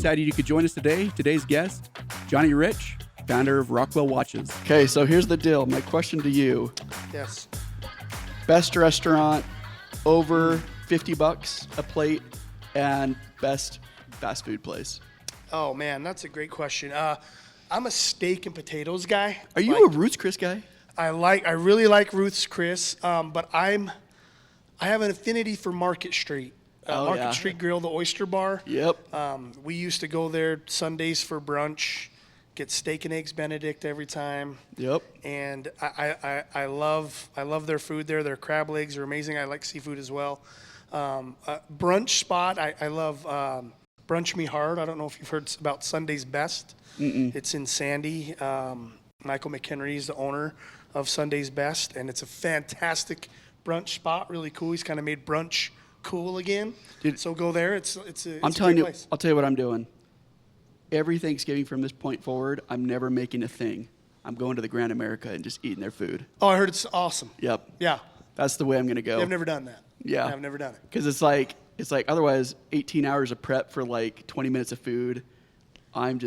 excited you could join us today. Today's guest, Johnny Riche, founder of Rockwell Watches. Okay, so here's the deal. My question to you. Yes. Best restaurant over $50 a plate and best fast food place. Oh, man, that's a great question. I'm a steak and potatoes guy. Are you a Ruth's Chris guy? I really like Ruth's Chris, but I have an affinity for Market Street. Market Street Grill, the Oyster Bar. Yep. We used to go there Sundays for brunch, get steak and eggs Benedict every time. Yep. And I love their food there. Their crab legs are amazing. I like seafood as well. Brunch spot, I love Brunch Me Hard. I don't know if you've heard about Sunday's Best. Mm-mm. It's in Sandy. Michael McHenry is the owner of Sunday's Best, and it's a fantastic brunch spot. Really cool. He's kind of made brunch cool again. Dude, so go there. It's I'm telling you, place. I'll tell you what I'm doing. Every Thanksgiving from this point forward, I'm never making a thing. I'm going to the Grand America and just eating their food. Oh, I heard it's awesome. Yep. Yeah. That's the way I'm going to go. I've never done that. Yeah. I've never done it. Because it's like otherwise 18 hours of prep for like 20 minutes of food. I'm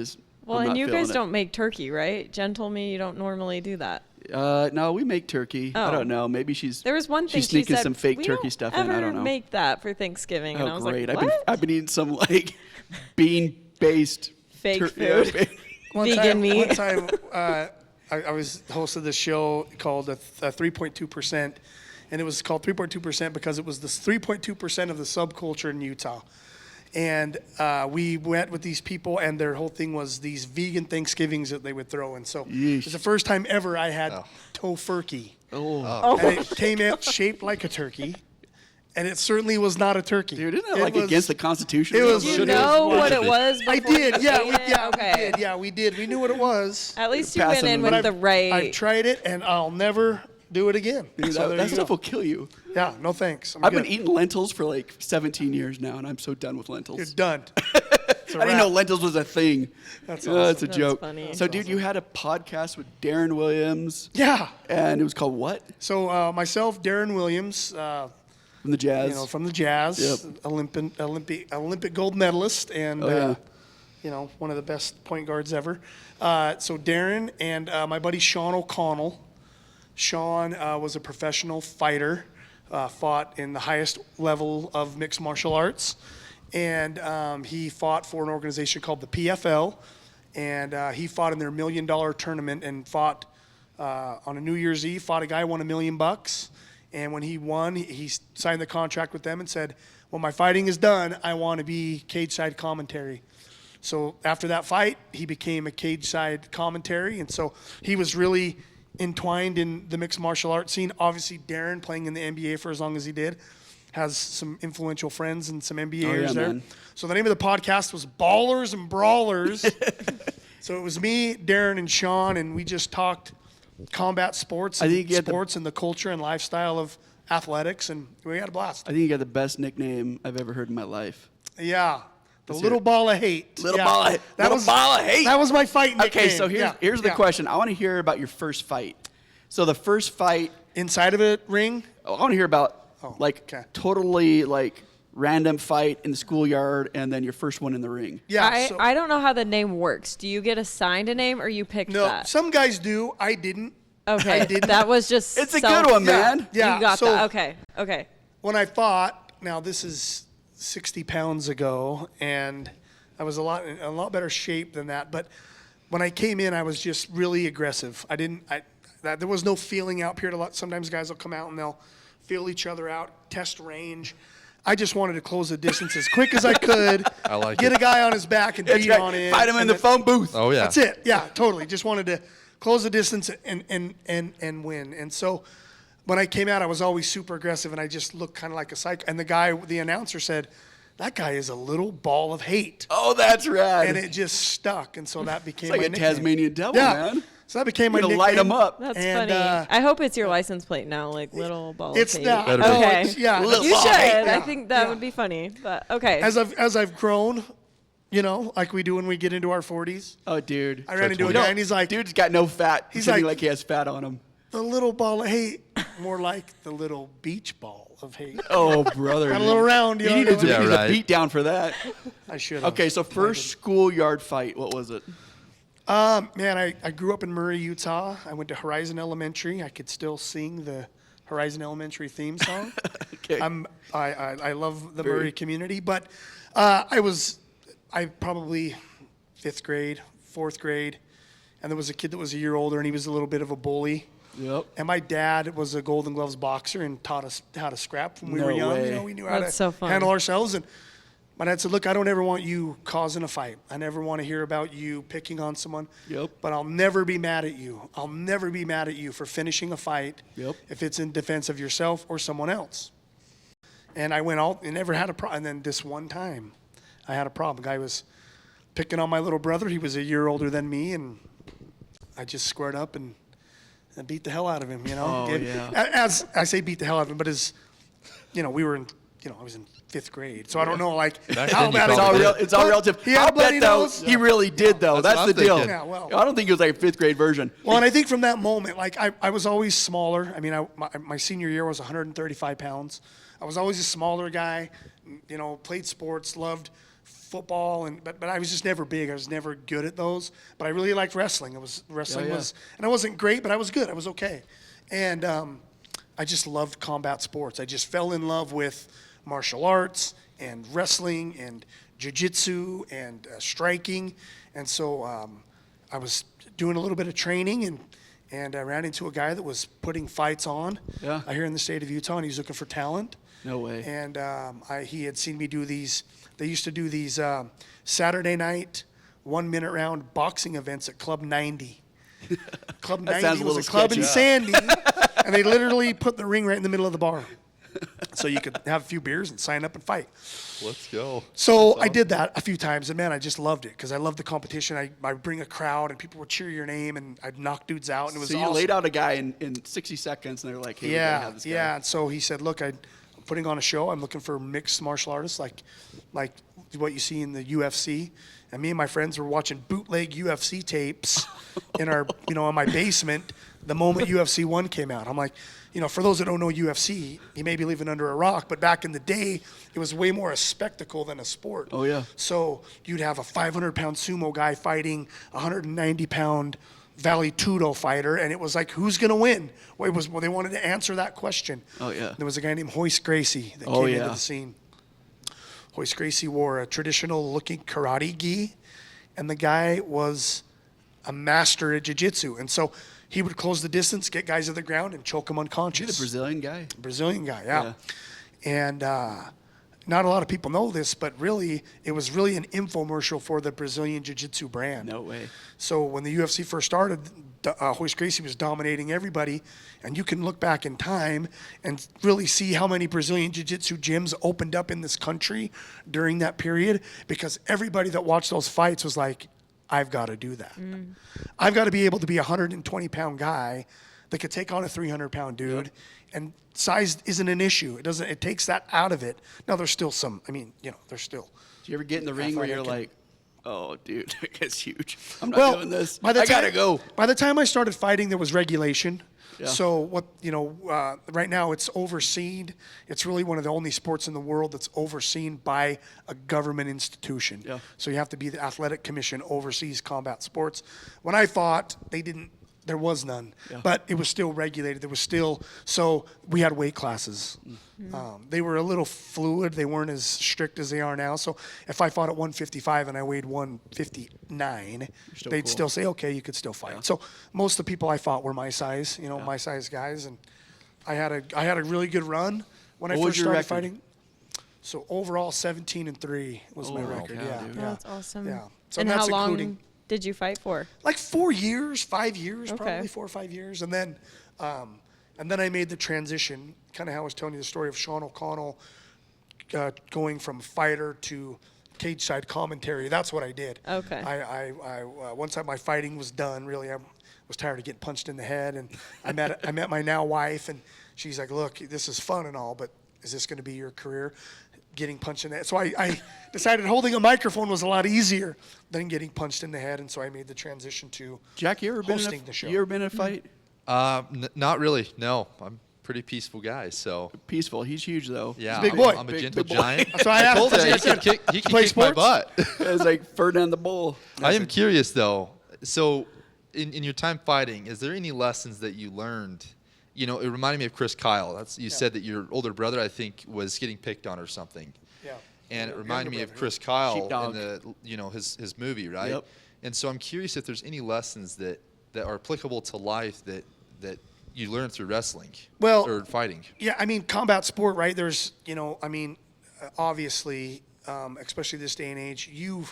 and you guys it. don't make turkey, right? Jen told me you don't normally do that. No, we make turkey. I don't know. Maybe there was one thing she's sneaking she said, some fake we turkey don't stuff ever in. I don't know. Make that for Thanksgiving, and I was great. like, what? I've been eating some like bean-based fake food, vegan meat. One time, I was hosted this show called 3.2%, and it was called 3.2% because it was the 3.2% of the subculture in Utah. And we went with these people, and their whole thing was these vegan Thanksgivings that they would throw. And so it was the first time ever I had tofurkey. Oh. And it came out shaped like a turkey, and it certainly was not a turkey. Dude, isn't that against the Constitution? Did you know what it was before I did, you yeah. ate We did. We knew what it was. At least you went in with the right. I've tried it, and I'll never do it again. Dude, so that stuff will kill you. Yeah, no thanks. I've been eating lentils for like 17 years now, and I'm so done with lentils. You're done. I didn't know lentils was a thing. That's awesome. It's a joke. Funny. So, dude, you had a podcast with Darren Williams. Yeah. And it was called what? So myself, Darren Williams. From the Jazz. From the Jazz. Yep. Olympic gold medalist, and one of the best point guards ever. So Darren and my buddy Sean O'Connell. Sean was a professional fighter, fought in the highest level of mixed martial arts, and he fought for an organization called the PFL, and he fought in their $1 million tournament and fought on a New Year's Eve, fought a guy, won $1 million, and when he won, he signed the contract with them and said, when my fighting is done, I want to be cage-side commentary. So after that fight, he became a cage-side commentary, and so he was really entwined in the mixed martial arts scene. Obviously, Darren, playing in the NBA for as long as he did, has some influential friends and some NBAers there. Man. So the name of the podcast was Ballers and Brawlers. So it was me, Darren, and Sean, and we just talked combat sports and the culture and lifestyle of athletics, and we had a blast. I think you got the best nickname I've ever heard in my life. Yeah. The little ball of hate. Ball of hate. That was my fight nickname. Okay, so here's the question. I want to hear about your first fight. So the first fight. Inside of a ring? I want to hear about totally random fight in the schoolyard and then your first one in the ring. Yeah. I don't know how the name works. Do you get assigned a name or you pick that? No, some guys do. I didn't. Okay. That was just It's a good one, man. Yeah. You got that. Okay. When I fought, now this is 60 pounds ago, and I was a lot better shape than that. But when I came in, I was just really aggressive. There was no feeling out period. Sometimes guys will come out and they'll feel each other out, test range. I just wanted to close the distance as quick as I could. Get a guy on his back and beat on him. Fight him in the phone booth. Oh yeah. That's it. Yeah, totally. Just wanted to close the distance and win. And so when I came out, I was always super aggressive, and I just looked kind of like a psycho. And the announcer said, "That guy is a little ball of hate." Oh, that's right. And it just stuck, and so that became it's like my a nickname. Tasmanian devil, man. So that became my nickname. Light him up. That's funny. I hope it's your license plate now, like little ball of hate. It's not. Okay. You should. Yeah. I think that would be funny. But okay. As I've grown, like we do when we get into our 40s. Oh, dude. I ran into a guy, and he's like, dude's got no fat. He's like he has fat on him. The little ball of hate, more like the little beach ball. full of hate. Oh, brother. Got a little round, You know, needed to yeah, be right. the beat down for that. I should have. Okay, so first schoolyard fight, what was it? Man, I grew up in Murray, Utah. I went to Horizon Elementary. I could still sing the Horizon Elementary theme song. Okay. I love the Murray community, but I probably 5th grade, 4th grade, and there was a kid that was a year older, and he was a little bit of a bully. Yep. And my dad was a Golden Gloves boxer and taught us how to scrap when we No were young. way. You know, we knew how That's to so fun. handle ourselves. And my dad said, "Look, I don't ever want you causing a fight. I never want to hear about you picking on someone. Yep. But I'll never be mad at you. I'll never be mad at you for finishing a fight Yep. if it's in defense of yourself or someone else." And I went out and never had a problem. And then this one time, I had a problem. The guy was picking on my little brother. He was a year older than me, and I just squared up and beat the hell out of him, you know. Oh, yeah. As I say beat the hell out of him, but we were in, I was in 5th grade. So I don't know, like, Back how then you bad It's it all probably was. real. It's all But relative. he had I'll bloody bet though nose. he really did though. That's That's what the I'm deal. thinking. Yeah, well. I don't think it was like a 5th grade version. Well, and I think from that moment, like, I was always smaller. I mean, my senior year was 135 pounds. I was always a smaller guy, played sports, loved football, but I was just never big. I was never good at those. But I really liked wrestling. Wrestling yeah. was, and I wasn't great, but I was good. I was okay. And I just loved combat sports. I just fell in love with martial arts and wrestling and jiu-jitsu and striking. And so I was doing a little bit of training, and I ran into a guy that was putting fights on here in the state of Utah, and he was looking for talent. No way. And he had seen me do these. They used to do these Saturday night 1-minute round boxing events at Club 90. Club That 90 sounds a was a little club sketchy. in Sandy, and they literally put the ring right in the middle of the bar, so you could have a few beers and sign up and fight. Let's go. So I did that a few times, and man, I just loved it because I loved the competition. I'd bring a crowd, and people would cheer your name, and I'd knock dudes out, and it was So you awesome. laid out a guy in 60 seconds, and they're like, "Hey, we gotta have this guy." Yeah. And so he said, "Look, I'm putting on a show. I'm looking for mixed martial artists, like what you see in the UFC." And me and my friends were watching bootleg UFC tapes in my basement the moment UFC 1 came out. I'm like, for those that don't know UFC, you may be living under a rock, but back in the day, it was way more a spectacle than a sport. Oh, yeah. So you'd have a 500-pound sumo guy fighting a 190-pound Valley Tudo fighter, and it was like, who's going to win? They wanted to answer that question. Oh, yeah. There was a guy named Hoist Gracie that came into the scene. Hoist Gracie wore a traditional-looking karate gi, and the guy was a master at jiu-jitsu. And so he would close the distance, get guys to the ground, and choke them unconscious. He's a Brazilian guy. Brazilian guy, yeah. And not a lot of people know this, but really, it was really an infomercial for the Brazilian Jiu-Jitsu brand. No way. So when the UFC first started, Hoist Gracie was dominating everybody, and you can look back in time and really see how many Brazilian Jiu-Jitsu gyms opened up in this country during that period, because everybody that watched those fights was like, I've got to do that. I've got to be able to be a 120-pound guy that could take on a 300-pound dude, and size isn't an issue. It takes that out of it. Now, there's still some, there's still. Do you ever get in the ring where you're like, "Oh, dude, that guy's huge. I'm not doing this. By the I gotta time- go." By the time I started fighting, there was regulation. Yeah. So right now it's overseen. It's really one of the only sports in the world that's overseen by a government institution. Yeah. So you have to be the athletic commission oversees combat sports. When I fought, there was none, but it was still regulated. So we had weight classes. They were a little fluid. They weren't as strict as they are now. So if I fought at 155 and I weighed 159, they'd cool. still say, okay, you could still fight. So most of the people I fought were my size, my size guys. And I had a really good run when I What was first your started record? fighting. So overall 17-3 was my Oh, record. cow, Yeah, dude. yeah. That's awesome. Yeah. So And that's how long including did you fight for? like 4 years, 5 years, Okay. probably 4 or 5 years. And then I made the transition, kind of how I was telling you the story of Sean O'Connell going from fighter to cage side commentary. That's what I did. Okay. I once my fighting was done, really, I was tired of getting punched in the head. And I met my now wife, and she's like, look, this is fun and all, but is this going to be your career? Getting punched in the head. So I decided holding a microphone was a lot easier than getting punched in the head, and so I made the transition to Jack, you ever been hosting the show. You ever been in a fight? Not really. No, I'm pretty peaceful guy. So Peaceful. He's huge though. yeah, Big boy. I'm a Big gentle boy. giant. So I asked told him, you, I said, he can play kick my sports? butt. It's like Ferdinand the Bull. I am curious though. So, in your time fighting, is there any lessons that you learned? You know, it reminded me of Chris Kyle. You said that your older brother, I think, was getting picked on or something. Yeah. And it reminded me of brother. Chris Kyle Sheepdog. in the his movie, right? Yep. And so I'm curious if there's any lessons that are applicable to life that you learned through wrestling or fighting. Yeah, I mean, combat sport, right? There's, obviously, especially this day and age, you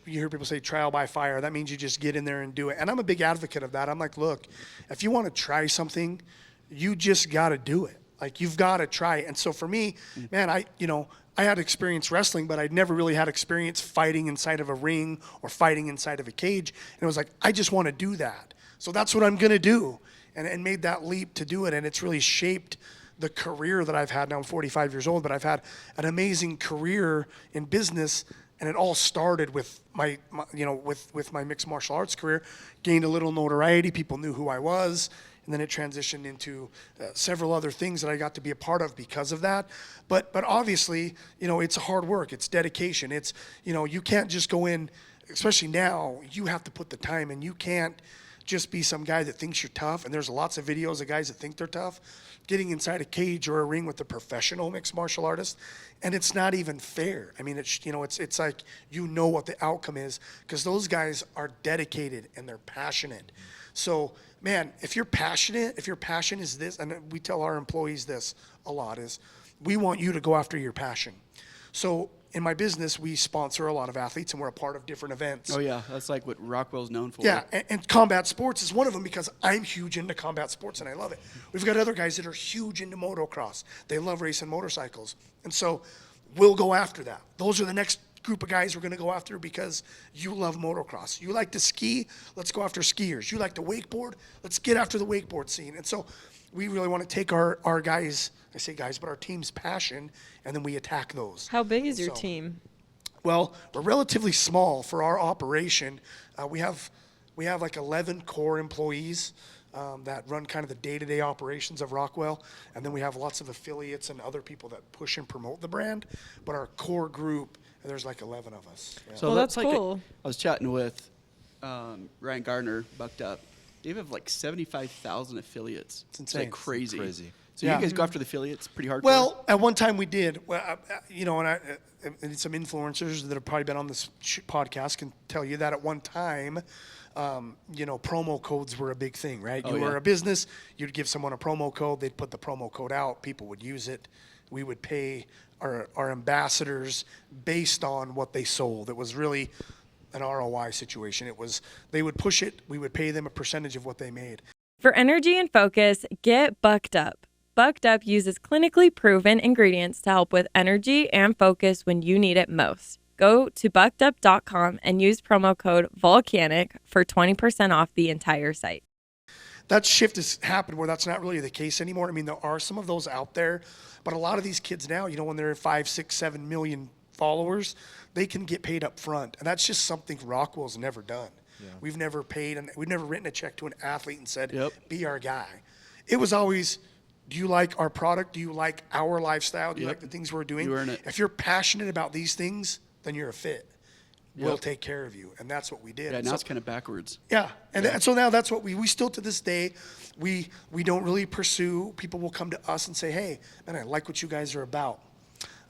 hear people say trial by fire. That means you just get in there and do it. And I'm a big advocate of that. I'm like, look, if you want to try something, you just got to do it. Like, you've got to try it. And so for me, man, I had experience wrestling, but I'd never really had experience fighting inside of a ring or fighting inside of a cage. And it was like, I just want to do that. So that's what I'm going to do. And made that leap to do it. And it's really shaped the career that I've had. Now I'm 45 years old, but I've had an amazing career in business. And it all started with my mixed martial arts career. Gained a little notoriety. People knew who I was. And then it transitioned into several other things that I got to be a part of because of that. But obviously, it's hard work. It's dedication. It's, you can't just go in, especially now, you have to put the time in. You can't just be some guy that thinks you're tough. And there's lots of videos of guys that think they're tough getting inside a cage or a ring with a professional mixed martial artist. And it's not even fair. I mean, it's like, what the outcome is, because those guys are dedicated and they're passionate. So, man, if your passion is this, and we tell our employees this a lot, is we want you to go after your passion. So in my business, we sponsor a lot of athletes, and we're a part of different events. Oh yeah, that's like what Rockwell's known for. Yeah, and combat sports is one of them, because I'm huge into combat sports and I love it. We've got other guys that are huge into motocross. They love racing motorcycles. And so we'll go after that. Those are the next group of guys we're going to go after, because you love motocross. You like to ski, let's go after skiers. You like to wakeboard, let's get after the wakeboard scene. And so we really want to take our guys, I say guys, but our team's passion, and then we attack those. How big is your team? Well, we're relatively small for our operation. We have like 11 core employees that run kind of the day-to-day operations of Rockwell, and then we have lots of affiliates and other people that push and promote the brand. But our core group, there's like 11 of us. Yeah. So Well, that's like cool. I was chatting with Ryan Gardner, Bucked Up. They have like 75,000 affiliates. It's insane. like crazy. Crazy. So Yeah. you guys go after the affiliates pretty hard. Well, at one time we did. Well, and some influencers that have probably been on this podcast can tell you that at one time, promo codes were a big thing, right? Oh, You were yeah. a business, you'd give someone a promo code, they'd put the promo code out, people would use it. We would pay our ambassadors based on what they sold. It was really an ROI situation. They would push it, we would pay them a percentage of what they made. For energy and focus, get Bucked Up. Bucked Up uses clinically proven ingredients to help with energy and focus when you need it most. Go to buckedup.com and use promo code VOLCANIC for 20% off the entire site. That shift has happened where that's not really the case anymore. I mean, there are some of those out there, but a lot of these kids now, when they're 5, 6, 7 million followers, they can get paid up front. And that's just something Rockwell's never done. Yeah. We've never paid, and we've never written a check to an athlete and said, Yep. be our guy. It was always, do you like our product? Do you like our lifestyle? Do you Yep. like the things we're doing? You earn it. If you're passionate about these things, then you're a fit. We'll Yep. take care of you. And that's what we did. yeah, And now so- it's kind of backwards. yeah, and so now that's what we still to this day, we don't really pursue. People will come to us and say, hey, man, I like what you guys are about.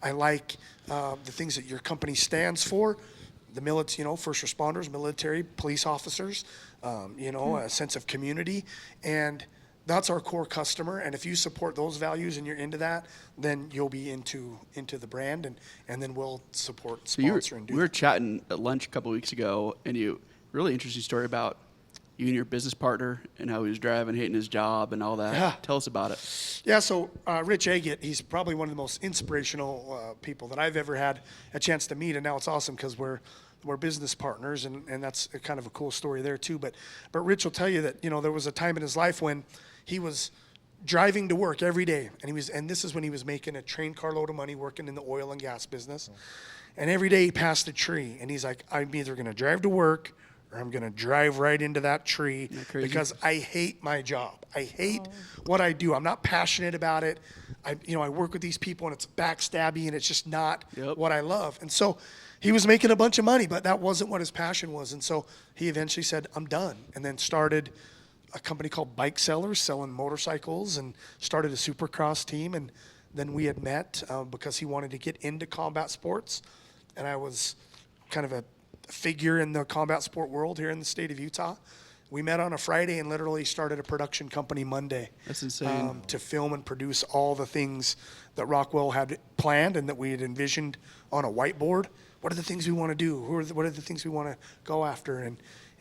I like the things that your company stands for, the military, first responders, military, police officers, a sense of community, and that's our core customer. And if you support those values and you're into that, then you'll be into the brand, and then we'll support, So sponsor, and do we were that. chatting at lunch a couple of weeks ago, and really interesting story about you and your business partner and how he was driving, hating his job, and all that. Yeah. Tell us about it. Yeah, so Rich Agate, he's probably one of the most inspirational people that I've ever had a chance to meet, and now it's awesome because we're business partners, and that's kind of a cool story there too. But Rich will tell you that there was a time in his life when he was driving to work every day, and this is when he was making a train carload of money working in the oil and gas business, and every day he passed a tree, and he's like, I'm either going to drive to work or I'm going to drive right into that tree crazy? because I hate my job. I hate what I do. I'm not passionate about it. I work with these people and it's backstabby and it's just not what I love. And so he was making a bunch of money, but that wasn't what his passion was. And so he eventually said, I'm done. And then started a company called Bike Sellers, selling motorcycles, and started a supercross team. And then we had met because he wanted to get into combat sports. And I was kind of a figure in the combat sport world here in the state of Utah. We met on a Friday and literally started a production company Monday. That's insane. To film and produce all the things that Rockwell had planned and that we had envisioned on a whiteboard. What are the things we want to do? What are the things we want to go after?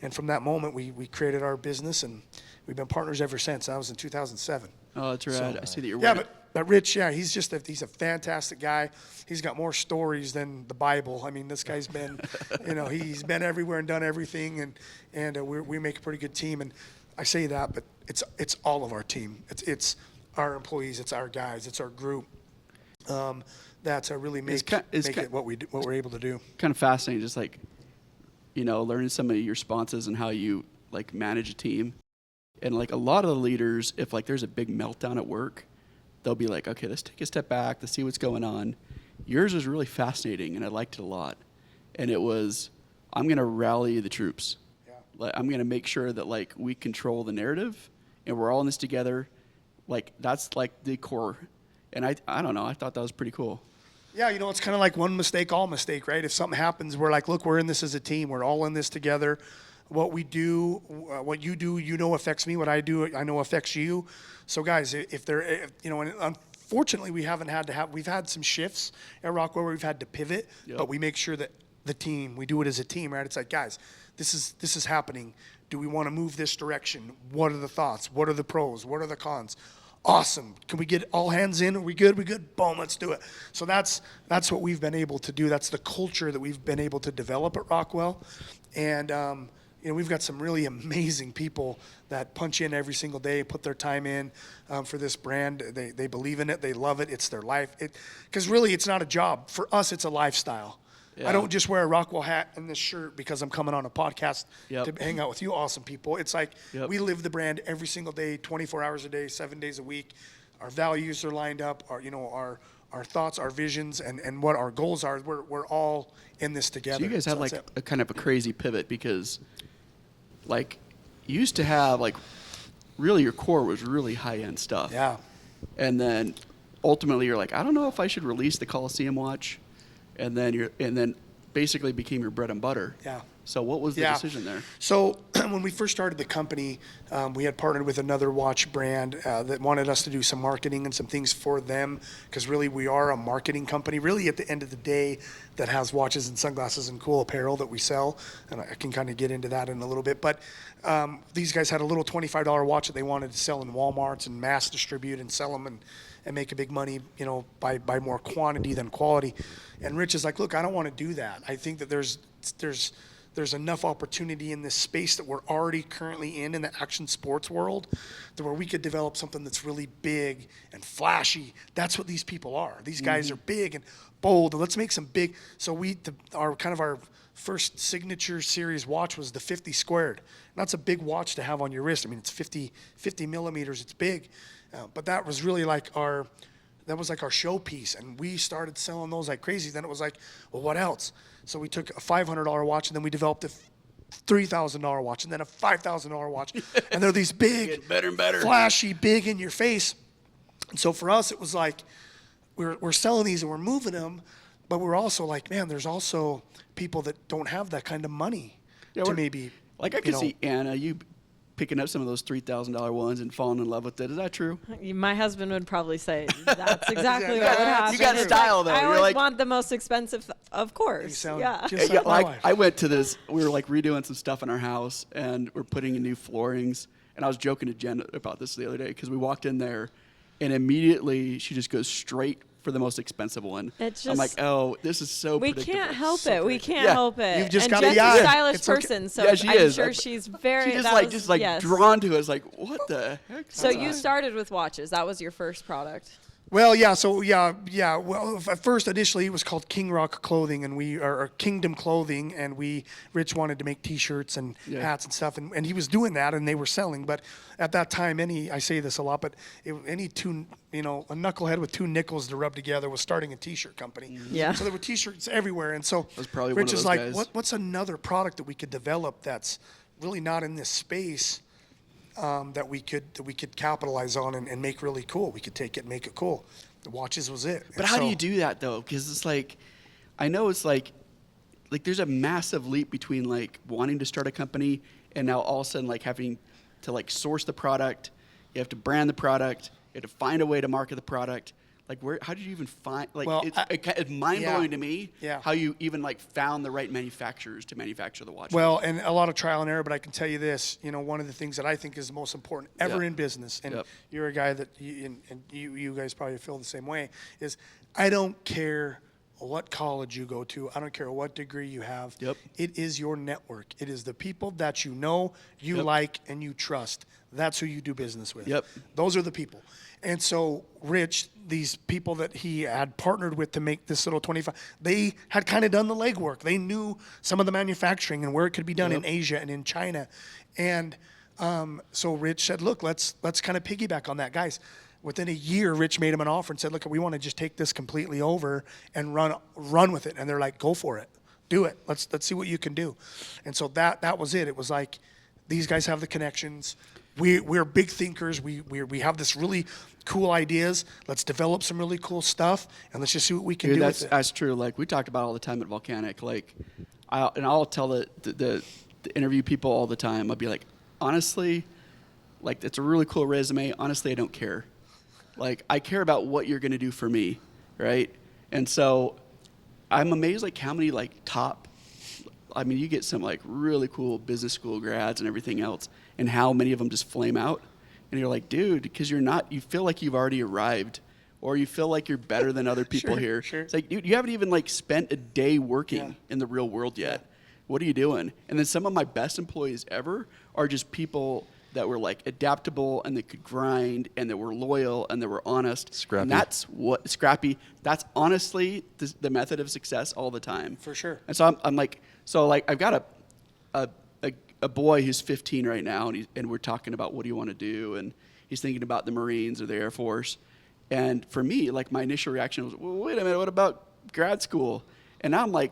And from that moment, we created our business, and we've been partners ever since. That was in 2007. Oh, that's right. So, I see that you're yeah, wearing but Rich, he's he's a fantastic guy. He's got more stories than the Bible. I mean, this guy's been, he's been everywhere and done everything, and we make a pretty good team. And I say that, but it's all of our team. It's our employees, it's our guys, it's our group. That's really make it what we're able to do. kind of fascinating, just like, learning some of your responses and how you like manage a team. And like a lot of the leaders, if like there's a big meltdown at work, they'll be like, okay, let's take a step back to see what's going on. Yours was really fascinating, and I liked it a lot. And it was, I'm going to rally the troops. Yeah. Like, I'm going to make sure that like we control the narrative, and we're all in this together. Like that's like the core. And I don't know, I thought that was pretty cool. Yeah, it's kind of like one mistake, all mistake, right? If something happens, we're like, look, we're in this as a team. We're all in this together. What we do, what you do, affects me. What I do, I know affects you. So, guys, and unfortunately, we've had some shifts at Rockwell where we've had to pivot, but we make sure that we do it as a team, right? It's like, guys, this is happening. Do we want to move this direction? What are the thoughts? What are the pros? What are the cons? Awesome. Can we get all hands in? Are we good? We good? Boom, let's do it. So that's what we've been able to do. That's the culture that we've been able to develop at Rockwell. And, we've got some really amazing people that punch in every single day, put their time in for this brand. They believe in it. They love it. It's their life. Because really, it's not a job. For us, it's a lifestyle. Yeah. I don't just wear a Rockwell hat and this shirt because I'm coming on a podcast to hang out with you awesome people. It's like we live the brand every single day, 24 hours a day, 7 days a week. Our values are lined up. Our thoughts, our visions, and what our goals are. We're all in this together. So you guys had like a kind of a crazy pivot because, like, you used to have like, really your core was really high end stuff. Yeah. And then ultimately you're like, I don't know if I should release the Coliseum watch. And then basically became your bread and butter. Yeah. So what was the decision there? So when we first started the company, we had partnered with another watch brand that wanted us to do some marketing and some things for them, because really we are a marketing company, really at the end of the day, that has watches and sunglasses and cool apparel that we sell. And I can kind of get into that in a little bit. But these guys had a little $25 watch that they wanted to sell in Walmarts and mass distribute and sell them and make a big money, by more quantity than quality. And Rich is like, look, I don't want to do that. I think that there's enough opportunity in this space that we're already currently in the action sports world, to where we could develop something that's really big and flashy. That's what these people are. These guys are big and bold. And let's make some big. So our first signature series watch was the 50 squared. And that's a big watch to have on your wrist. I mean, it's 50 millimeters. It's big. But that was really like our showpiece, and we started selling those like crazy. Then it was like, well, what else? So we took a $500 watch, and then we developed a $3,000 watch, and then a $5,000 watch, and they're these big, better and better, flashy, big in your face. And so for us, it was like we're selling these and we're moving them, but we're also like, man, there's also people that don't have that kind of money to maybe. Like I could see Anna, you picking up some of those $3,000 ones and falling in love with it. Is that true? My husband would probably say that's exactly what would happen. You got style, though. I You're always want the most expensive, of course. You sound yeah. just like my wife. I went to this. We were like redoing some stuff in our house, and we're putting in new floorings. And I was joking to Jen about this the other day because we walked in there, and immediately she just goes straight for the most expensive one. It's I'm like, just, oh, this is so we predictable. can't help So it. We predictable. can't help it. You've just and got Jen's the eye. a stylish It's okay. person, so Yeah, she I'm is. sure she's very. She that just yes. drawn to it. It's like, what the heck? So you started with watches. That was your first product. Well, yeah. So yeah. Well, at first, initially, it was called King Rock Clothing, and or Kingdom Clothing, and Rich wanted to make T-shirts and hats and stuff, and he was doing that, and they were selling. But at that time, I say this a lot, but a knucklehead with two nickels to rub together was starting a T-shirt company. Yeah. So there were T-shirts everywhere, and so was probably Rich one of is those like, guys. what's another product that we could develop that's really not in this space? That we could capitalize on and make really cool. We could take it and make it cool. The watches was it. But how do you do that though? Because it's like, I know it's like there's a massive leap between like wanting to start a company and now all of a sudden like having to like source the product. You have to brand the product. You have to find a way to market the product. Like how did you even find, like, Well, it's mind blowing to me Yeah. how you even like found the right manufacturers to manufacture the watch. Well, and a lot of trial and error, but I can tell you this, one of the things that I think is the most important ever in business, and you're a guy that, you guys probably feel the same way, is I don't care what college you go to. I don't care what degree you have. It is your network. It is the people that you know, you like, and you trust. That's who you do business with. Those are the people. And so Rich, these people that he had partnered with to make this little 25, they had kind of done the legwork. They knew some of the manufacturing and where it could be done in Asia and in China. And so Rich said, look, let's kind of piggyback on that. Guys, within a year, Rich made him an offer and said, look, we want to just take this completely over and run with it. And they're like, go for it. Do it. Let's see what you can do. And so that was it. It was like, these guys have the connections. We're big thinkers. We have this really cool ideas. Let's develop some really cool stuff, and let's just see what we can do with it. That's true. Like we talked about all the time at Volcanic. Like, I'll tell the interview people all the time. I'll be like, honestly, like it's a really cool resume. Honestly, I don't care. Like I care about what you're going to do for me, right? And so I'm amazed like how many like top. I mean, you get some like really cool business school grads and everything else, and how many of them just flame out. And you're like, dude, because you feel like you've already arrived, or you feel like you're better than other people here. Sure. It's like, dude, you haven't even like spent a day working in the real world yet. What are you doing? And then some of my best employees ever are just people that were like adaptable and they could grind and that were loyal and that were honest. Scrappy. And that's what scrappy. That's honestly the method of success all the time. For sure. And so I'm like, I've got a boy who's 15 right now, and we're talking about what do you want to do, and he's thinking about the Marines or the Air Force. And for me, like my initial reaction was, well, wait a minute, what about grad school? And now I'm like,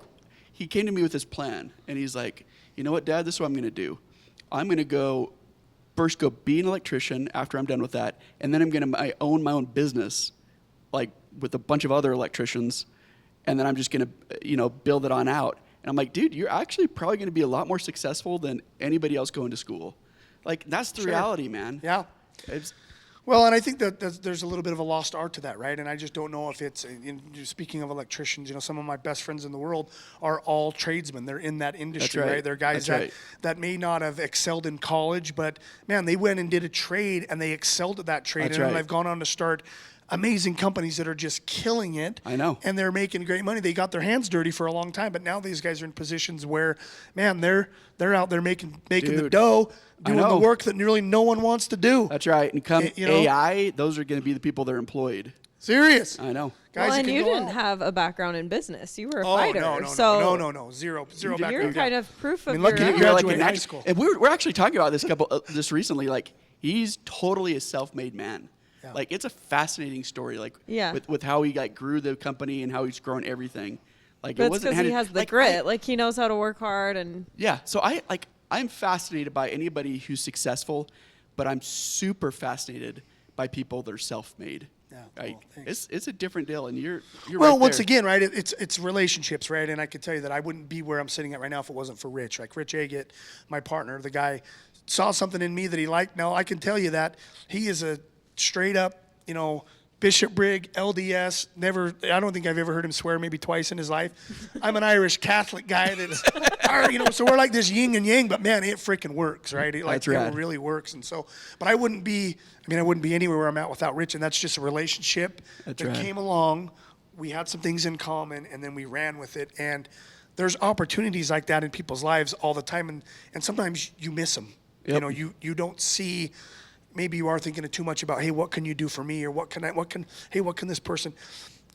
he came to me with this plan, and he's like, you know what, Dad, this is what I'm going to do. I'm going to first go be an electrician after I'm done with that, and then I'm going to own my own business, like with a bunch of other electricians, and then I'm just going to, build it on out. And I'm like, dude, you're actually probably going to be a lot more successful than anybody else going to school. Like, that's the reality, man. Yeah. Well, and I think that there's a little bit of a lost art to that, right? And I just don't know if it's, speaking of electricians, some of my best friends in the world are all tradesmen. They're in that industry, right? They're guys that may not have excelled in college, but, man, they went and did a trade, and they excelled at that trade. And they've gone on to start amazing companies that are just killing it. I know. And they're making great money. They got their hands dirty for a long time, but now these guys are in positions where, man, they're out there making the dough, doing the work that really no one wants to do. That's right. And come AI, those are going to be the people that are employed. Serious. I know. Guys, well, and you didn't have a background in business. You were a fighter. No. Zero background. You're kind of proof of lucky your you You're graduated like high school. And we're actually talking about this recently. Like, he's totally a self-made man. Yeah. Like, it's a fascinating story. Like, with how he grew the company and how he's grown everything. Like, but it wasn't because he has the grit. He knows how to work hard and. Yeah. So I'm fascinated by anybody who's successful, but I'm super fascinated by people that are self-made. Yeah, right. Cool. It's a different deal, and you're well. Right once there. again, right? It's relationships, right? And I can tell you that I wouldn't be where I'm sitting at right now if it wasn't for Rich. Like Rich Agate, my partner, the guy saw something in me that he liked. Now I can tell you that he is a straight up, Bishop Brig, LDS. Never. I don't think I've ever heard him swear maybe twice in his life. I'm an Irish Catholic guy that's, so we're like this yin and yang. But man, it freaking works, right? It really works. And so, but I wouldn't be anywhere where I'm at without Rich. And that's just a relationship that came along. We had some things in common, and then we ran with it. And there's opportunities like that in people's lives all the time, and sometimes you miss them. Yep. You don't see maybe you are thinking too much about, hey, what can you do for me? Or what can this person,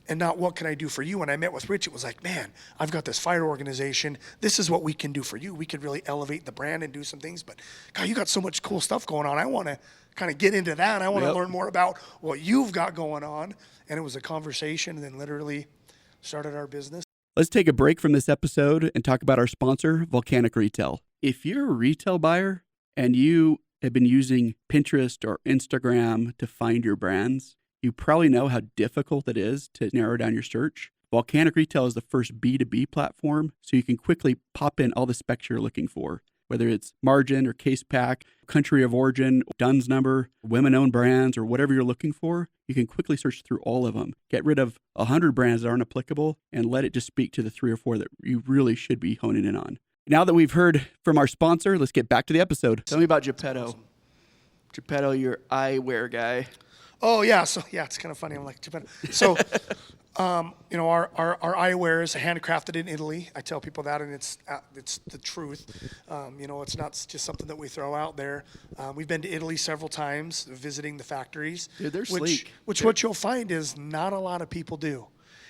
and not what can I do for you? When I met with Rich, it was like, man, I've got this fire organization. This is what we can do for you. We could really elevate the brand and do some things. But God, you got so much cool stuff going on. I want to kind of get into that. I want to learn more about what you've got going on. And it was a conversation, and then literally started our business. Let's take a break from this episode and talk about our sponsor, Volcanic Retail. If you're a retail buyer and you have been using Pinterest or Instagram to find your brands, you probably know how difficult it is to narrow down your search. Volcanic Retail is the first B2B platform, so you can quickly pop in all the specs you're looking for, whether it's margin or case pack, country of origin, DUNS number, women-owned brands, or whatever you're looking for. You can quickly search through all of them. Get rid of 100 brands that aren't applicable and let it just speak to the 3 or 4 that you really should be honing in on. Now that we've heard from our sponsor, let's get back to the episode. Tell me about Geppetto. Awesome. Geppetto, your eyewear guy. Oh, yeah. So, yeah, it's kind of funny. I'm like, Geppetto. So, you know, our eyewear is handcrafted in Italy. I tell people that, and it's the truth. You know, it's not just something that we throw out there. We've been to Italy several times, visiting the factories. Dude, they're sleek. What you'll find is not a lot of people do.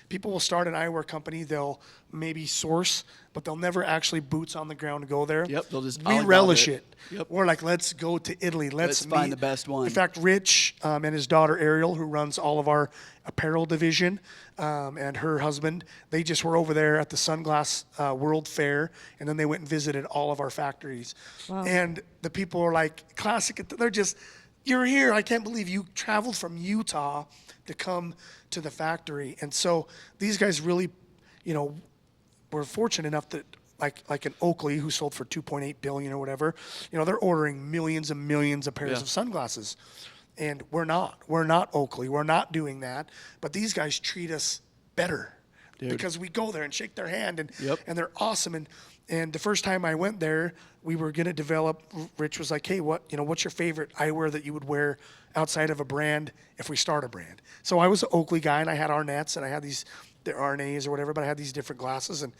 People will start an eyewear company. They'll maybe source, but they'll never actually boots on the ground to go there. Yep, they'll just we relish it. Yep. We're like, let's go to Italy. Let's find the best one. In fact, Rich and his daughter Ariel, who runs all of our apparel division, and her husband, they just were over there at the Sunglass World Fair, and then they went and visited all of our factories. Wow. And the people are like, classic. They're just, you're here. I can't believe you traveled from Utah to come to the factory. And so these guys really, you know, were fortunate enough that like an Oakley, who sold for $2.8 billion or whatever, you know, they're ordering millions and millions of pairs of sunglasses. And we're not Oakley. We're not doing that. But these guys treat us better. Dude. Because we go there and shake their hand, and they're awesome. And the first time I went there, we were going to develop, Rich was like, hey, what's your favorite eyewear that you would wear outside of a brand if we start a brand? So I was an Oakley guy, and I had Arnett's, and I had the RNAs or whatever, but I had these different glasses, and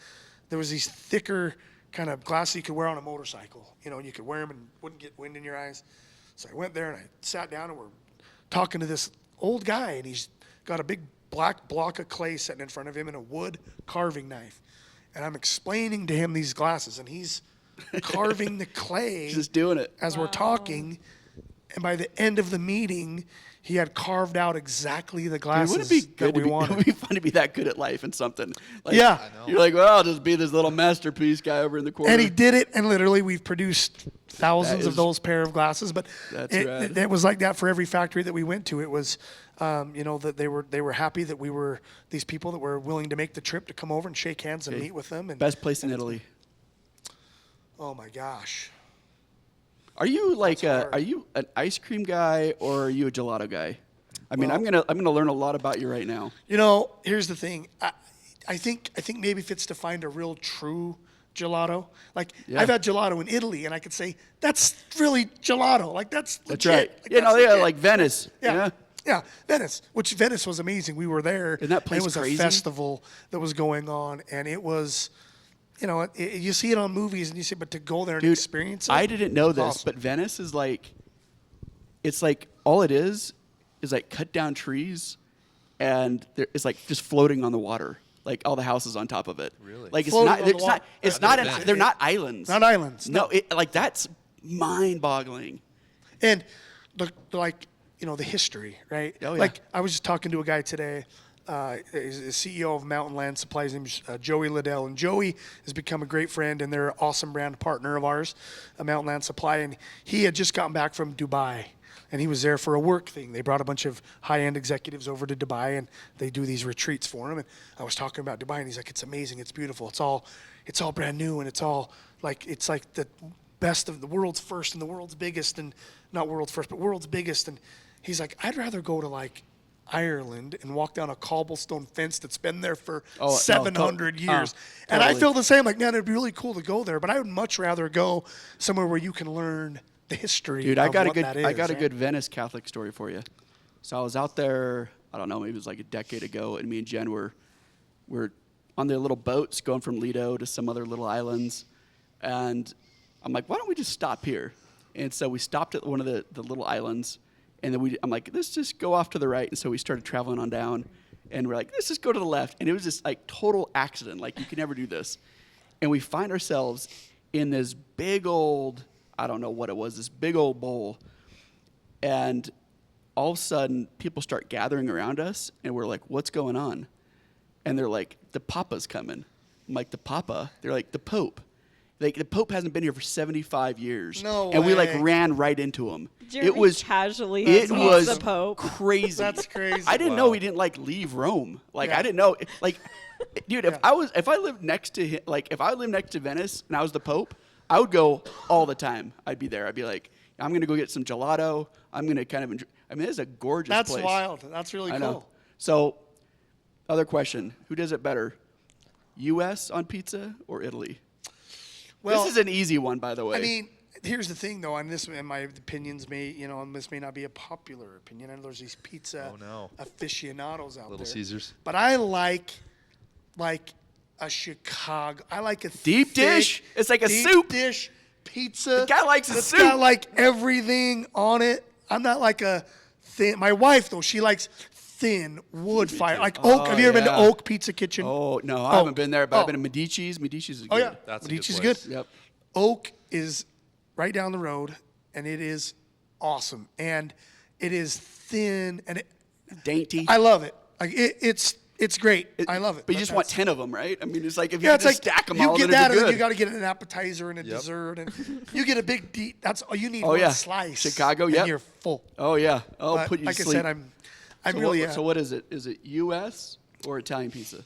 there was these thicker kind of glasses you could wear on a motorcycle. You know, and you could wear them and wouldn't get wind in your eyes. So I went there, and I sat down, and we're talking to this old guy, and he's got a big black block of clay sitting in front of him and a wood carving knife. And I'm explaining to him these glasses, and he's carving the clay. Just doing it. As we're talking. And by the end of the meeting, he had carved out exactly the glasses that we wanted. It would be fun to be that good at life and something. Like, yeah. I know. You're like, well, I'll just be this little masterpiece guy over in the corner. And he did it, and literally we've produced thousands of those pair of glasses. But it was like that for every factory that we went to. It was, you know, that they were happy that we were these people that were willing to make the trip to come over and shake hands and meet with them. And best place in Italy. Oh my gosh. Are you like are you an ice cream guy or are you a gelato guy? I mean, I'm gonna learn a lot about you right now. You know, here's the thing. I think maybe if it's to find a real true gelato, like I've had gelato in Italy, and I could say that's really gelato. Like that's legit. That's right. Like, you know, like Venice. Yeah, Venice, which Venice was amazing. We were there. Isn't that place It was crazy? a festival that was going on, and it was, you know, you see it on movies, and you see, but to go there and experience it. I didn't know this, awesome. but Venice is like, it's like all it is like cut down trees, and it's like just floating on the water, like all the houses on top of it. Really? Like they're not islands. Not islands. No, like that's mind-boggling. And like, you know, the history, right? Oh, yeah. Like I was just talking to a guy today. He's the CEO of Mountain Land Supplies. His name's Joey Liddell, and Joey has become a great friend, and they're an awesome brand partner of ours, Mountain Land Supply. And he had just gotten back from Dubai, and he was there for a work thing. They brought a bunch of high-end executives over to Dubai, and they do these retreats for him. And I was talking about Dubai, and he's like, "It's amazing, it's beautiful, it's all brand new, and it's like the best of the world's first and the world's biggest, and not world's first, but world's biggest." And he's like, "I'd rather go to like Ireland and walk down a cobblestone fence that's been there for 700 years." And I feel the same. Like, man, it'd be really cool to go there, but I would much rather go somewhere where you can learn the history. Dude, of I got what a good Venice Catholic story for you. So I was out there, I don't know, maybe it was like a decade ago, and me and Jen were on their little boats going from Lido to some other little islands, and I'm like, why don't we just stop here And so we stopped at one of the little islands, and then I'm like, let's just go off to the right. And so we started traveling on down, and we're like, let's just go to the left. And it was just like total accident. Like, you can never do this. And we find ourselves in this big old, I don't know what it was, this big old bowl. And all of a sudden, people start gathering around us, and we're like, what's going on? And they're like, the Papa's coming. I'm like, the Papa? They're like, the Pope. Like, the Pope hasn't been here for 75 years. No And we, like, way. ran right into him. Jeremy it was casually It meets was the Pope. crazy. That's crazy. I didn't know he didn't, like, leave Rome. Like, Yeah. I didn't know. Like, dude, if I lived next to him, like, if I lived next to Venice and I was the Pope, I would go all the time. I'd be there. I'd be like, I'm going to go get some gelato. I'm going to kind of enjoy. I mean, it's a gorgeous That's place. wild. That's really I cool. know. So, other question. Who does it better? U.S. on pizza or Italy? Well, this is an easy one, by the way. I mean, here's the thing, though, and my opinions may, and this may not be a popular opinion. I know there's these pizza aficionados out Little there. Caesars. But I like a Chicago. I like a Deep dish? It's like a deep soup. dish pizza. The guy likes a that's soup. got like everything on it. I'm not like a thin. My wife, though, she likes thin wood fire, like oak. Have you ever been to yeah. Oak Pizza Kitchen? Oh, no, I haven't been there, but Oh. I've been to Medici's. Medici's is good. Oh yeah, That's a good Medici's place. good. Yep. Oak is right down the road, and it is awesome, and it is thin, and Dainty. I love it. Like it's great. I love it. But you just want 10 of them, right? I mean, it's like if you Yeah, can it's just like stack them you all, get then that, it'd and be then good. you got to get an appetizer and a dessert, and you get a big deep. That's all you need. Oh, one yeah. slice. Chicago, and yep. you're full. Oh, yeah. Oh, But put you like to I sleep. said, I'm so really. What, so what is it? Is it U.S. or Italian pizza?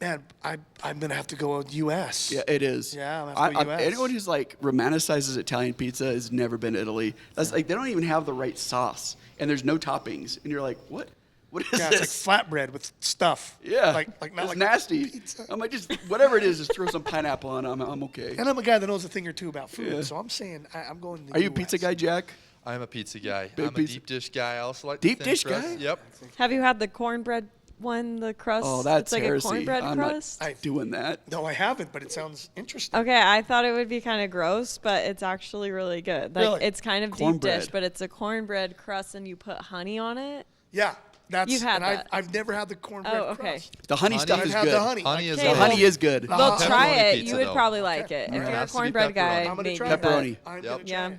Man, I'm gonna have to go with U.S. Yeah, it is. Yeah, I'm gonna have to go US. Anyone who's like romanticizes Italian pizza has never been to Italy. That's like they don't even have the right sauce, and there's no toppings, and you're like, what? What is Yeah, this? it's like flatbread with stuff. Yeah, like not it's like nasty. pizza. I'm like, just whatever it is, just throw some pineapple on. I'm okay. And I'm a guy that knows a thing or two about food, Yeah. so I'm saying I'm going. To Are you a US. pizza guy, Jack? I'm a pizza guy. Big I'm a pizza- deep dish guy. I also like Deep the thin dish crust. guy? Yep. Have you had the cornbread one, the crust? Oh, that's it's like heresy. a cornbread I'm crust. not doing that. No, I haven't, but it sounds interesting. Okay, I thought it would be kind of gross, but it's actually really good. Like Really? it's kind of Cornbread. deep dish, but it's a cornbread crust and you put honey on it. Yeah, that's. You've had and that. I've never had the cornbread Oh, okay. crust. The honey stuff I've is had good. the honey. Honey is Okay, The the well- honey is good. Uh, Well, Pepperoni try it. pizza, You would though. probably like it. If It you're a has to be cornbread guy, pepperoni. I'm gonna maybe. try but- Pepperoni. I'm Yep. gonna try Yeah. it.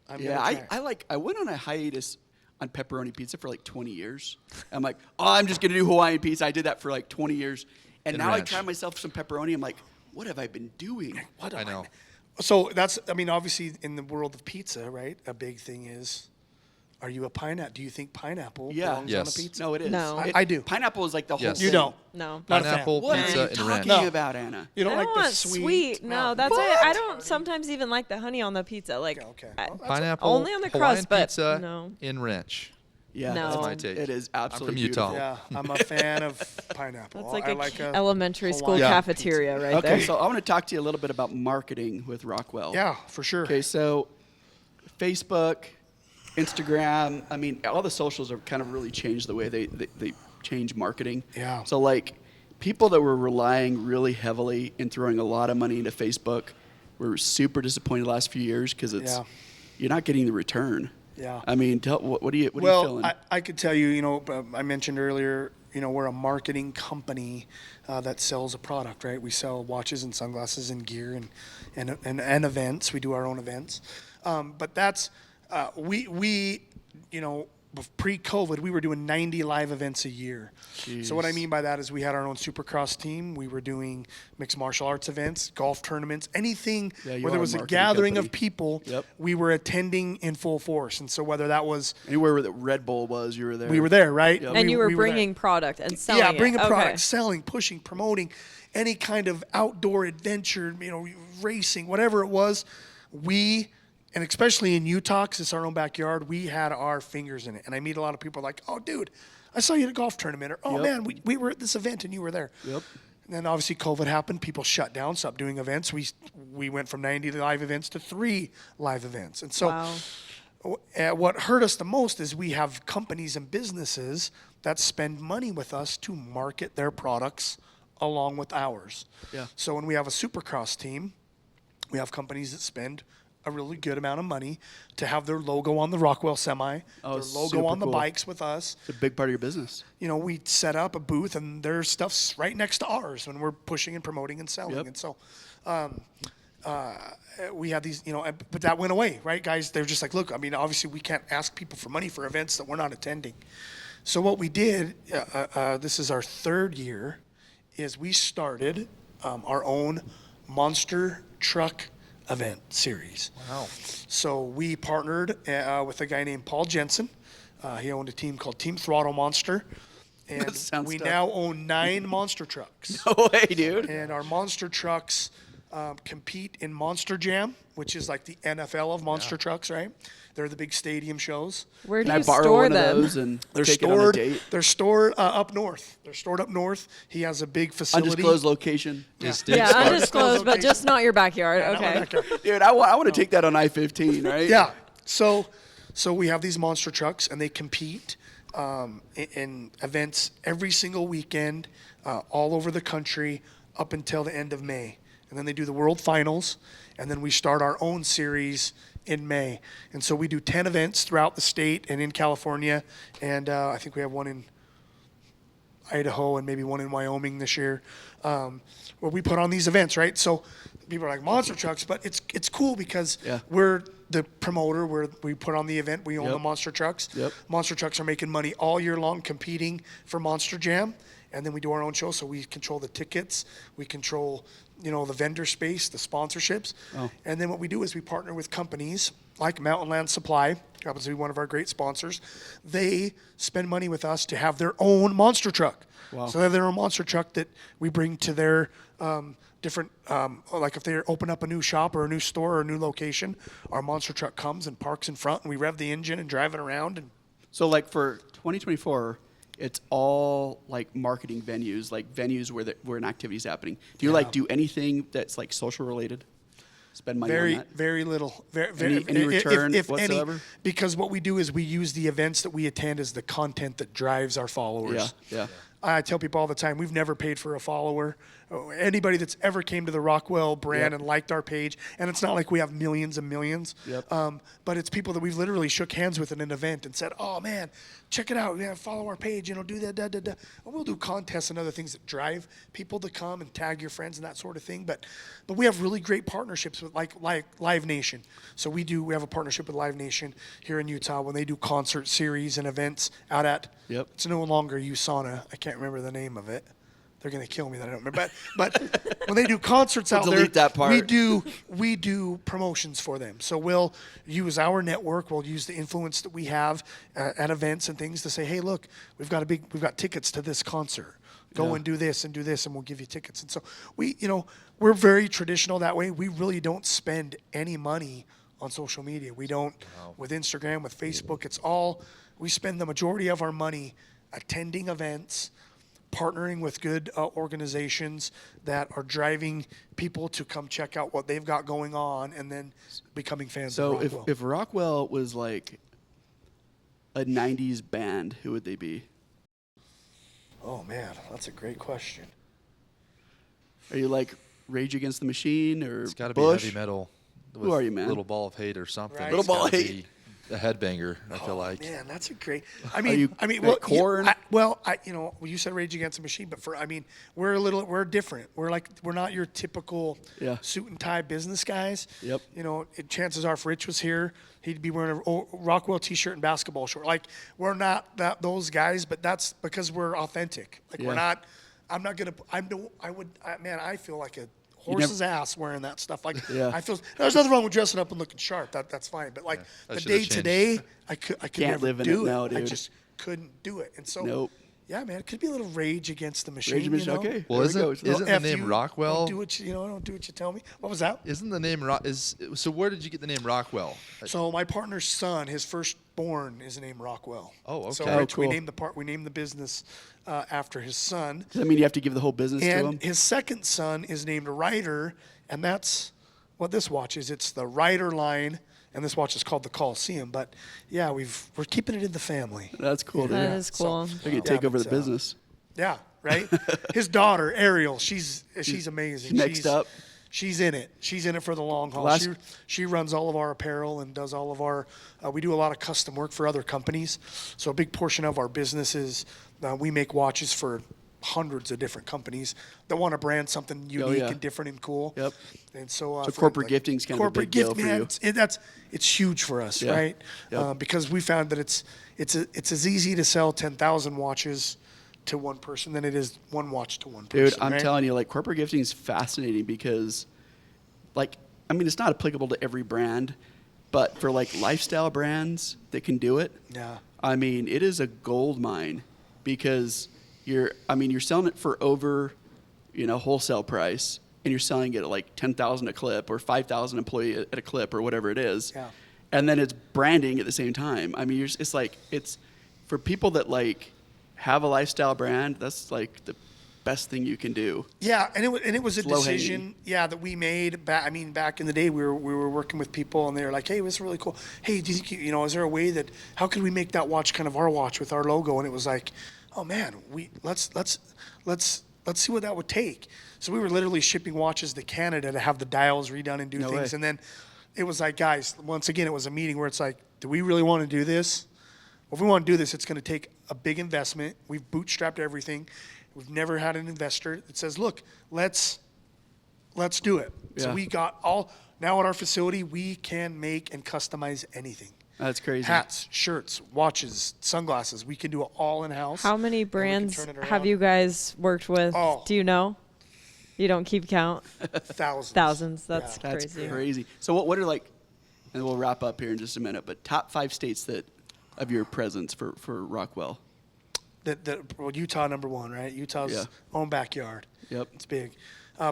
I'm Yeah, gonna try it. I went on a hiatus on pepperoni pizza for like 20 years. I'm like, oh, I'm just gonna do Hawaiian pizza. I did that for like 20 years, and And now ranch. I try myself some pepperoni. I'm like, what have I been doing? What I know. So that's. I mean, obviously, in the world of pizza, right? A big thing is, are you a pineapple? Do you think pineapple Yeah. belongs on Yes. a pizza? No, it is. No. I do. Pineapple is like the whole Yes. thing. You don't. No. Not a fan. Pineapple, What pizza, are you and talking ranch. No. about, Anna? You don't I like don't the want sweet? No, that's it. I don't sometimes even like the honey on the pizza. Like Okay. I- Well, Pineapple, only on the Hawaiian crust, but pizza no. in ranch. Yeah, No. That's my take. It is absolutely I'm from Utah. beautiful. Yeah, I'm a fan of pineapple. That's like I a like elementary school Hawaiian cafeteria right Okay, there. so I want to talk to you a little bit about marketing with Rockwell. Yeah, for sure. Okay, so Facebook, Instagram, I mean, all the socials have kind of really changed the way they change marketing. Yeah. So, like, people that were relying really heavily and throwing a lot of money into Facebook were super disappointed the last few years because it's Yeah. you're not getting the return. Yeah. I mean, what are you feeling? Well, I could tell you, I mentioned earlier, we're a marketing company that sells a product, right? We sell watches and sunglasses and gear and events. We do our own events. But that's, pre-COVID, we were doing 90 live events a year. So what I mean by that is we had our own Supercross team. We were doing mixed martial arts events, golf tournaments, anything Yeah, you where are there a was a marketing gathering company. of people, Yep. we were attending in full force. And so whether that was Anywhere where the Red Bull was, you were there. we were there, right? Yep. And you were we there. bringing product and selling Yeah, it. bringing Okay. product, selling, pushing, promoting, any kind of outdoor adventure, racing, whatever it was. And especially in Utah, 'cause it's our own backyard, we had our fingers in it. And I meet a lot of people like, oh, dude, I saw you at a golf tournament. Or, oh, Yep. man, we were at this event and you were there. Yep. And then obviously COVID happened. People shut down, stopped doing events. We went from 90 live events to 3 live events. And so Wow. what hurt us the most is we have companies and businesses that spend money with us to market their products along with ours. Yeah. So when we have a Supercross team, we have companies that spend a really good amount of money to have their logo on the Rockwell semi, their logo super on the cool. bikes with us. It's a big part of your business. You know, we set up a booth and their stuff's right next to ours when we're pushing and promoting and selling. Yep. And so we have these, you know, but that went away, right, guys? They're just like, look, I mean, obviously we can't ask people for money for events that we're not attending. So what we did, this is our third year, is we started our own monster truck event series. Wow. So we partnered with a guy named Paul Jensen. He owned a team called Team Throttle Monster. And That sounds we tough. now own 9 monster trucks. No way, dude. And our monster trucks compete in Monster Jam, which is like the NFL of monster trucks, right? They're the big stadium shows. Where do Can I you borrow store one them? of those and They're take it on a stored. date? They're stored up north. They're stored up north. He has a big facility. Undisclosed location. Is Dave Yeah, Sparks- undisclosed, but just not your backyard. Not my Okay. backyard. Dude, I want to take that on I-15, right? Yeah. So we have these monster trucks, and they compete in events every single weekend, all over the country, up until the end of May. And then they do the World Finals, and then we start our own series in May. And so we do 10 events throughout the state and in California, and I think we have one in Idaho and maybe one in Wyoming this year, where we put on these events, right? So people are like, monster trucks, but it's cool because Yeah. we're the promoter, we put on the event, we own Yep. the monster trucks. Yep. Monster trucks are making money all year long competing for Monster Jam, and then we do our own show, so we control the tickets, we control, you know, the vendor space, the sponsorships, and then what we do is we partner with companies like Mountain Land Supply, happens to be one of our great sponsors. They spend money with us to have their own monster truck. Wow. So they have their own monster truck that we bring to their different, like if they open up a new shop or a new store or a new location, our monster truck comes and parks in front, and we rev the engine and drive it around. And So like for 2024, it's all like marketing venues, like venues where an activity is happening. Do you like do anything that's like social related? Spend money on that? very little. Very, Any return if whatsoever? any, because what we do is we use the events that we attend as the content that drives our followers. Yeah. I tell people all the time, we've never paid for a follower. Anybody that's ever came to the Rockwell brand Yep. and liked our page, and it's not like we have millions and millions, Yep. but it's people that we've literally shook hands with in an event and said, oh man, check it out, yeah, follow our page, you know, do that, And we'll do contests and other things that drive people to come and tag your friends and that sort of thing. But we have really great partnerships with like Live Nation. So we have a partnership with Live Nation here in Utah when they do concert series and events out at, Yep. it's no longer USANA. I can't remember the name of it. They're gonna kill me that I don't remember. But when they do concerts out there, delete that part. we do promotions for them. So we'll use our network. We'll use the influence that we have at events and things to say, hey, look, we've got tickets to this concert. Go and do this, and we'll give you tickets. And so we're very traditional that way. We really don't spend any money on social media. We don't with Instagram, with Facebook. It's all we spend the majority of our money attending events, partnering with good organizations that are driving people to come check out what they've got going on, and then becoming fans of So Rockwell. if Rockwell was like a 90s band, who would they be? Oh man, that's a great question. Are you like Rage Against the Machine or It's got to be Bush? heavy metal. Who are you, man? Little Ball of Hate or something. Right. It's Little Ball of gotta Hate. be a headbanger, I feel like. Man, that's a great. I you mean, like well, Korn? you said Rage Against the Machine, but we're different. We're not your typical Yeah. suit and tie business guys. Yep. Chances are if Rich was here, he'd be wearing a Rockwell t-shirt and basketball short. Like we're not those guys, but that's because we're authentic. Like we're Yeah. not. I'm not gonna. I feel like a horse's ass wearing that stuff. Like Yeah. I feel there's nothing wrong with dressing up and looking sharp. That's fine. But like that the should've day to changed. day, I could Can't never live in do it now, I dude. just couldn't do it. And so Nope. yeah, man, it could be a little Rage Against the Machine. Rage Against you know? okay. Well, there isn't- we go. isn't- the name Rockwell- Don't do what you tell me. What was that? Isn't the name so where did you get the name Rockwell? So my partner's son, his firstborn, is named Rockwell. Oh, So okay. Rich, cool. we named the business after his son, Does that mean you have to give the whole business to him? and his second son is named Ryder, and that's what this watch is. It's the Ryder line, and this watch is called the Coliseum. But yeah, we're keeping it in the family. That's cool, dude. That is cool. They could take over the but, business. Yeah, right. His daughter Ariel, she's amazing. Next she's, up. She's in it. She's in it for the long haul. Last- She runs all of our apparel and does all of our. We do a lot of custom work for other companies. So a big portion of our business is we make watches for hundreds of different companies that want to brand something unique yeah. and different and cool. Yep. And so, So for, corporate gifting's kind of a corporate big deal gift, for man, you. it's huge for us, Yeah. right? Yep. Because we found that it's as easy to sell 10,000 watches to one person than it is one watch to one person. Dude, I'm right? telling you, like, corporate gifting is fascinating because, like, I mean, it's not applicable to every brand, but for, like, lifestyle brands that can do it, Yeah. I mean, it is a gold mine because you're selling it for over, wholesale price, and you're selling it at, like, 10,000 a clip or 5,000 employee at a clip or whatever it is. Yeah. And then it's branding at the same time. I mean, it's for people that, like, have a lifestyle brand, that's like the best thing you can do. Yeah, and it was a Low decision, hanging. that we made. Back in the day, we were working with people, and they were like, "Hey, this is really cool. Hey, do you think is there a way that how could we make that watch kind of our watch with our logo?" And it was like, "Oh man, let's see what that would take." So we were literally shipping watches to Canada to have the dials redone and do No things, way. and then it was like, guys, once again, it was a meeting where it's like, "Do we really want to do this? Well, if we want to do this, it's going to take a big investment. We've bootstrapped everything. We've never had an investor that says, look, let's do it." So Yeah. we got now at our facility, we can make and customize anything. That's crazy. Hats, shirts, watches, sunglasses. We can do it all in-house. How many and we can brands turn it have around. you guys worked with? Oh. Do you know? You don't keep count? Thousands. Thousands. That's Yeah. That's crazy. crazy. So what are, like, and we'll wrap up here in just a minute, but top 5 states that of your presence for Rockwell? Well, Utah number one, right? Utah's Yeah. own backyard. Yep. It's big.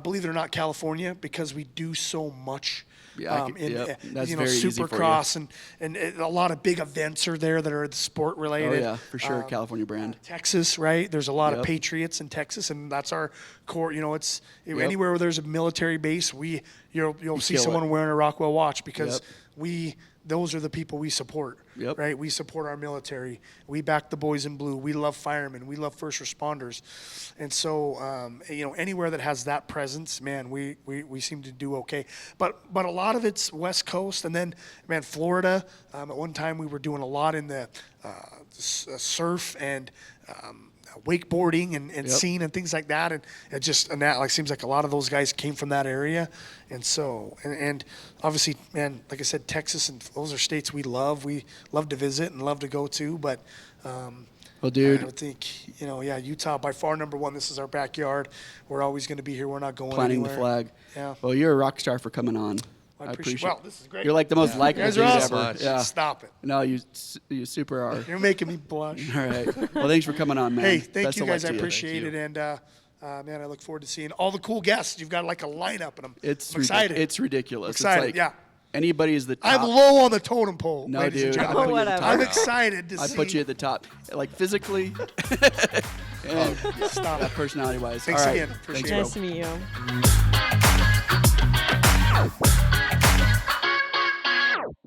Believe it or not, California, because we do so much. Yeah, that's very easy for you. Supercross and a lot of big events are there that are sport related. Oh yeah, for sure, California brand. Texas, right? There's a lot of Yep. patriots in Texas, and that's our core. It's Yep. anywhere where there's a military base, you'll see kill someone it. wearing a Rockwell watch because Yep. those are the people we support. Yep. Right? We support our military. We back the boys in blue. We love firemen. We love first responders, and so anywhere that has that presence, man, we seem to do okay. But a lot of it's West Coast, and then Florida. At one time, we were doing a lot in the surf and wakeboarding and Yep. scene and things like that, and that seems like a lot of those guys came from that area, and so and obviously, man, like I said, Texas and those are states we love to visit and love to go to, but Well, dude, I would think Utah by far number one. This is our backyard. We're always going to be here. We're not going planting anywhere. the flag. Yeah. Well, you're a rock star for coming on. I appreciate. Well, this is great. You're like the most You likable guys dude are ever. awesome. Yeah. Stop it. No, you super are. You're making me blush. All right. Well, thanks for coming on, man. Hey, thank Best you of luck guys. I to you. appreciate it. And man, I look forward to seeing all the cool guests. You've got like a lineup, and I'm excited. It's ridiculous. Excited, It's like yeah. Anybody is the top. I'm low on the totem pole. No, ladies and dude. I gentlemen. put you at the whatever. top. I'm excited to I see. put you at the top, like physically and Stop it. personality-wise. Thanks All right. again. Appreciate Thanks, it. bro. Nice to meet you.